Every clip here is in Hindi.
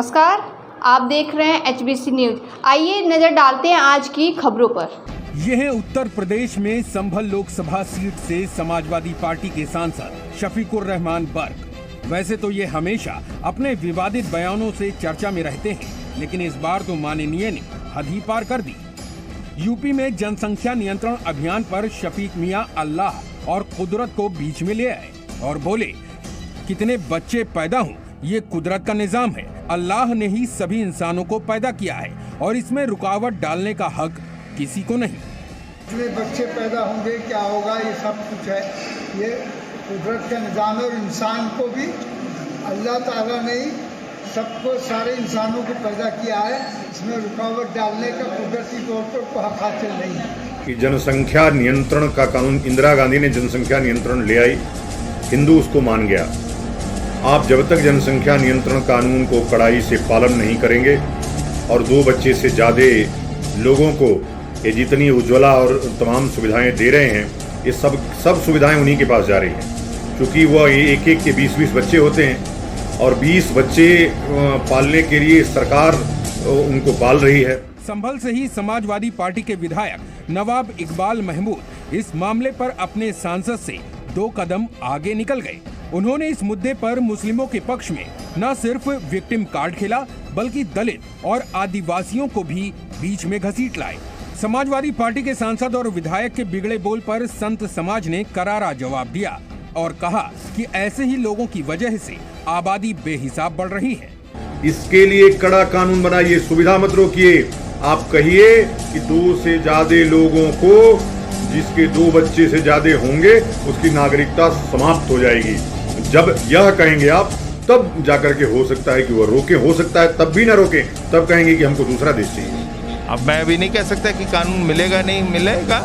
नमस्कार, आप देख रहे हैं HBC न्यूज। आइए नजर डालते हैं आज की खबरों पर। ये है उत्तर प्रदेश में संभल लोकसभा सीट से समाजवादी पार्टी के सांसद शफीकुर रहमान बर्क। वैसे तो ये हमेशा अपने विवादित बयानों से चर्चा में रहते हैं, लेकिन इस बार तो माननीय ने हद ही पार कर दी। यूपी में जनसंख्या नियंत्रण अभियान पर शफीक मियां अल्लाह और कुदरत को बीच में ले आए और बोले, कितने बच्चे पैदा हों ये कुदरत का निजाम है। अल्लाह ने ही सभी इंसानों को पैदा किया है और इसमें रुकावट डालने का हक किसी को नहीं। कितने बच्चे पैदा होंगे, क्या होगा, ये सब कुछ है, ये कुदरत का निजाम है। और इंसान को भी अल्लाह ताला ने ही सबको, सारे इंसानों को पैदा किया है। इसमें रुकावट डालने का कुदरती तौर पर कोई हक हासिल नहीं है। कि जनसंख्या नियंत्रण का कानून, इंदिरा गांधी ने जनसंख्या नियंत्रण ले आई, हिंदू उसको मान गया। आप जब तक जनसंख्या नियंत्रण कानून को कड़ाई से पालन नहीं करेंगे और 2 बच्चे से ज़्यादा लोगों को ये जितनी उज्ज्वला और तमाम सुविधाएं दे रहे हैं, ये सब सुविधाएं उन्हीं के पास जा रही हैं, क्योंकि वह एक के 20-20 बच्चे होते हैं और 20 बच्चे पालने के लिए सरकार उनको पाल रही है। संभल से ही समाजवादी पार्टी के विधायक नवाब इकबाल महमूद इस मामले पर अपने सांसद से 2 कदम आगे निकल गए। उन्होंने इस मुद्दे पर मुस्लिमों के पक्ष में न सिर्फ विक्टिम कार्ड खेला, बल्कि दलित और आदिवासियों को भी बीच में घसीट लाए। समाजवादी पार्टी के सांसद और विधायक के बिगड़े बोल पर संत समाज ने करारा जवाब दिया और कहा कि ऐसे ही लोगों की वजह से आबादी बेहिसाब बढ़ रही है। इसके लिए कड़ा कानून बनाइए, सुविधा मत रोकिए। आप कहिए कि 2 से ज्यादा लोगों को, जिसके 2 बच्चे से ज्यादा होंगे, उसकी नागरिकता समाप्त हो जाएगी। जब यह कहेंगे आप, तब जाकर के हो सकता है कि वह रोके, हो सकता है तब भी ना रोके, तब कहेंगे कि हमको दूसरा देश चाहिए। अब मैं भी नहीं कह सकता कि कानून मिलेगा नहीं मिलेगा,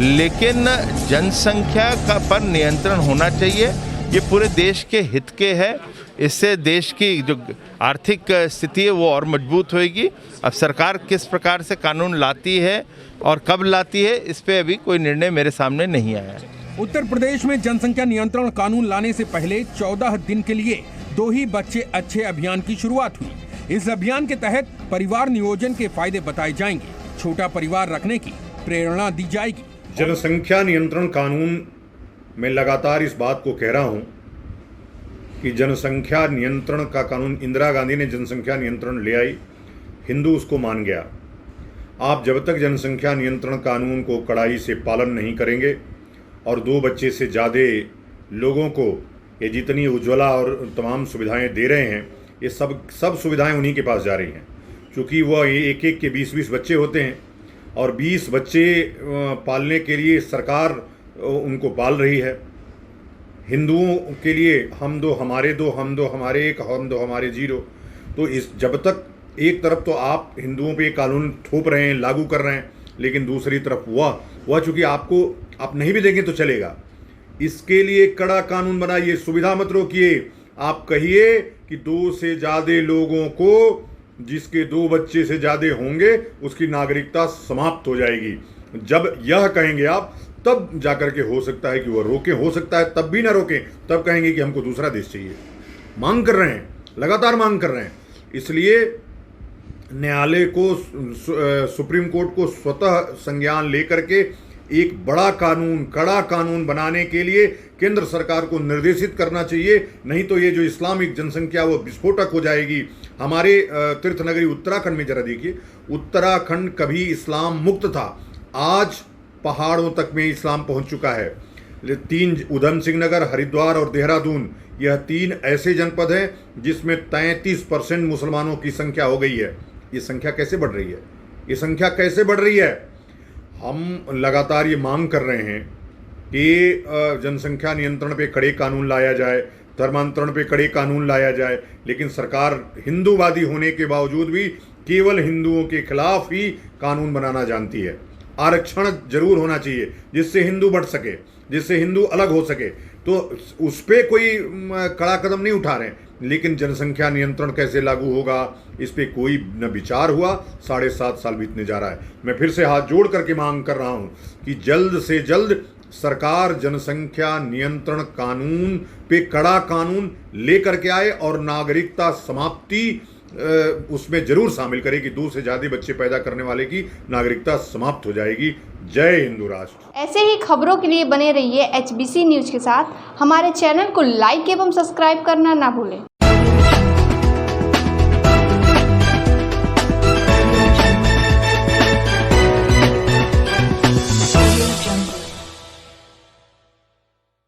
लेकिन जनसंख्या का पर नियंत्रण होना चाहिए। ये पूरे देश के हित के है। इससे देश की जो आर्थिक स्थिति है वो और मजबूत होएगी। अब सरकार किस प्रकार से कानून लाती है और कब लाती है, इस पे अभी कोई निर्णय मेरे सामने नहीं आया है। उत्तर प्रदेश में जनसंख्या नियंत्रण कानून लाने से पहले 14 दिन के लिए 2 ही बच्चे अच्छे अभियान की शुरुआत हुई। इस अभियान के तहत परिवार नियोजन के फायदे बताए जाएंगे, छोटा परिवार रखने की प्रेरणा दी जाएगी। जनसंख्या नियंत्रण कानून में लगातार इस बात को कह रहा हूं कि जनसंख्या नियंत्रण का कानून, इंदिरा गांधी ने जनसंख्या नियंत्रण ले आई, हिंदू उसको मान गया। आप जब तक जनसंख्या नियंत्रण कानून को कड़ाई से पालन नहीं करेंगे और 2 बच्चे से ज़्यादा लोगों को ये जितनी उज्ज्वला और तमाम सुविधाएं दे रहे हैं, ये सब सुविधाएं उन्हीं के पास जा रही हैं, क्योंकि वह एक के 20-20 बच्चे होते हैं और 20 बच्चे पालने के लिए सरकार उनको पाल रही है। हिंदुओं के लिए हम 2 हमारे 2, हम 2 हमारे 1, हम 2 हमारे 0। तो जब तक एक तरफ तो आप हिंदुओं पे कानून थोप रहे हैं, लागू कर रहे हैं, लेकिन दूसरी तरफ वह चूंकि आपको आप नहीं भी देंगे तो चलेगा। इसके लिए कड़ा कानून बनाइए, सुविधा मत रोकिए। आप कहिए कि 2 से ज्यादा लोगों को, जिसके 2 बच्चे से ज्यादा होंगे, उसकी नागरिकता समाप्त हो जाएगी। जब यह कहेंगे आप, तब जाकर के हो सकता है कि वह रोके, हो सकता है तब भी ना रोके, तब कहेंगे कि हमको दूसरा देश चाहिए। मांग कर रहे हैं, लगातार मांग कर रहे हैं। इसलिए न्यायालय को, सुप्रीम कोर्ट को स्वतः संज्ञान लेकर के एक बड़ा कानून, कड़ा कानून बनाने के लिए केंद्र सरकार को निर्देशित करना चाहिए। नहीं तो ये जो इस्लामिक जनसंख्या वो विस्फोटक हो जाएगी। हमारे तीर्थनगरी उत्तराखंड में जरा देखिए, उत्तराखंड कभी इस्लाम मुक्त था, आज पहाड़ों तक में इस्लाम पहुंच चुका है। 3 उधम सिंह नगर, हरिद्वार और देहरादून, यह 3 ऐसे जनपद हैं जिसमें 33% मुसलमानों की संख्या हो गई है। ये संख्या कैसे बढ़ रही है? ये संख्या कैसे बढ़ रही है? हम लगातार ये मांग कर रहे हैं कि जनसंख्या नियंत्रण पे कड़े कानून लाया जाए, धर्मांतरण पे कड़े कानून लाया जाए, लेकिन सरकार हिंदूवादी होने के बावजूद भी केवल हिंदुओं के खिलाफ ही कानून बनाना जानती है। आरक्षण जरूर होना चाहिए, जिससे हिंदू बढ़ सके, जिससे हिंदू अलग हो सके, तो उस पर कोई कड़ा कदम नहीं उठा रहे हैं। लेकिन जनसंख्या नियंत्रण कैसे लागू होगा, इस पे कोई न विचार हुआ। 7.5 साल बीतने जा रहा है। मैं फिर से हाथ जोड़ करके मांग कर रहा हूं कि जल्द से जल्द सरकार जनसंख्या नियंत्रण कानून पे कड़ा कानून लेकर के आए और नागरिकता समाप्ति उसमें जरूर शामिल करे कि 2 से ज़्यादा बच्चे पैदा करने वाले की नागरिकता समाप्त हो जाएगी। जय हिंदू राष्ट्र। ऐसे ही खबरों के लिए बने रहिए HBC न्यूज़ के साथ। हमारे चैनल को लाइक एवं सब्सक्राइब करना ना भूलें।